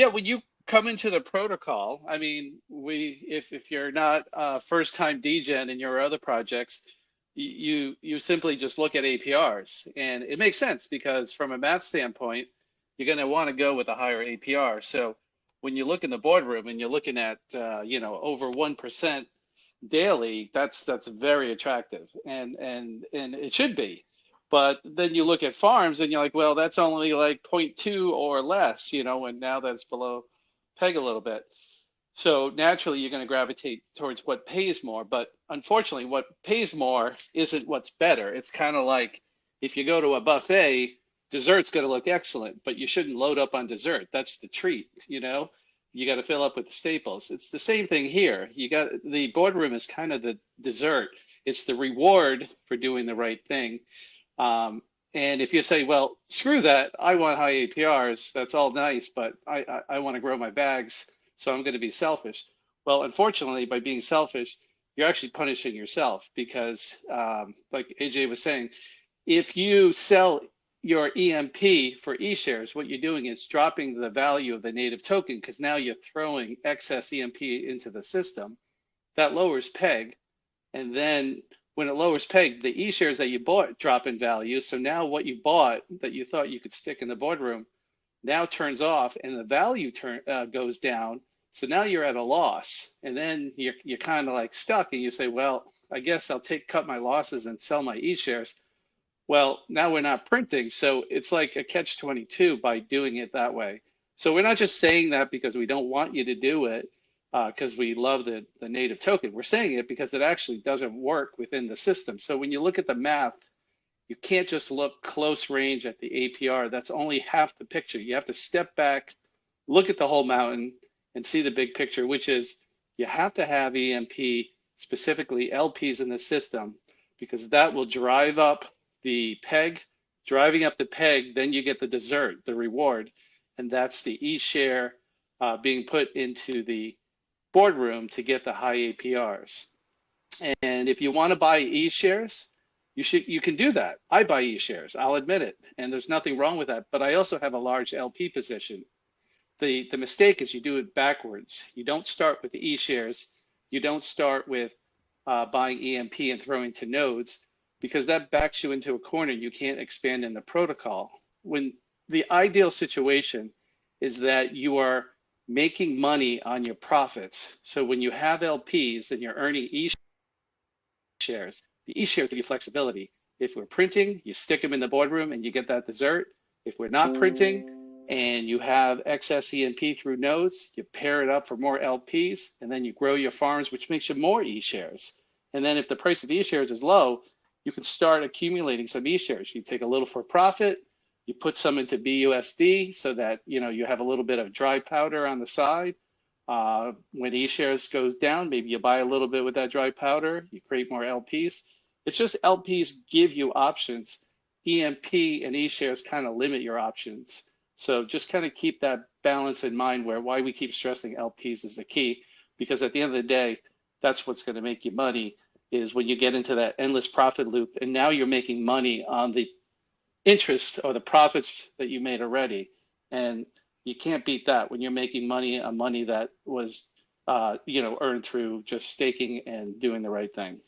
Yeah, when you come into the protocol, I mean, if you're not first time DGen in your other projects, you simply just look at APRs, and it makes sense because from a math standpoint, you're going to want to go with a higher APR. So when you look in the boardroom and you're looking at over 1% daily, that's very attractive, and it should be. But then you look at farms and you're like, well, that's only like zero point 0.2 or less, and now that's below peg a little bit. So naturally, you're going to gravitate towards what pays more. But unfortunately, what pays more isn't what's better. It's kind of like if you go to a buffet, dessert's going to look excellent, but you shouldn't load up on dessert. That's the treat. You got to fill up with the staples. It's the same thing here. The boardroom is kind of the dessert. It's the reward for doing the right thing. And if you say, well, screw that, I want high APRs, that's all nice, but I want to grow my bags, so I'm going to be selfish. Well, unfortunately, by being selfish, you're actually punishing yourself because, like AJ was saying, if you sell your EMP for eShares, what you're doing is dropping the value of the native token because now you're throwing excess EMP into the system. That lowers PEG. And then when it lowers PEG, the eShares that you bought drop in value. So now what you bought that you thought you could stick in the boardroom now turns off and the value goes down. So now you're at a loss. And then you're kind of like stuck and you say, well, I guess I'll cut my losses and sell my eShares. Well, now we're not printing, so it's like a catch-22 by doing it that way. So we're not just saying that because we don't want you to do it, because we love the native token. We're saying it because it actually doesn't work within the system. So when you look at the math, you can't just look close range at the APR. That's only half the picture. You have to step back, look at the whole mountain, and see the big picture, which is you have to have EMP, specifically LPs in the system, because that will drive up the peg. Driving up the peg, then you get the dessert, the reward, and that's the eShare being put into the boardroom to get the high APRs. And if you want to buy eShares, you can do that. I buy eShares, I'll admit it, and there's nothing wrong with that. But I also have a large LP position. The mistake is you do it backwards. You don't start with the eShares. You don't start with buying EMP and throwing to nodes because that backs you into a corner. You can't expand in the protocol. When the ideal situation is that you are making money on your profits. So when you have LPs and you're earning eShares, the eShares give you flexibility. If we're printing, you stick them in the boardroom and you get that dessert. If we're not printing and you have excess EMP through nodes, you pair it up for more LPs and then you grow your farms, which makes you more eShares. And then if the price of eShares is low, you can start accumulating some eShares. You take a little for profit, you put some into BUSD so that you have a little bit of dry powder on the side. When eShares goes down, maybe you buy a little bit with that dry powder, you create more LPs. It's just LPs give you options. EMP and eShares kind of limit your options. So just kind of keep that balance in mind why we keep stressing LPs is the key, because at the end of the day, that's what's going to make you money is when you get into that endless profit loop and now you're making money on the interest or the profits that you made already. And you can't beat that when you're making money on money that was earned through just staking and doing the right thing.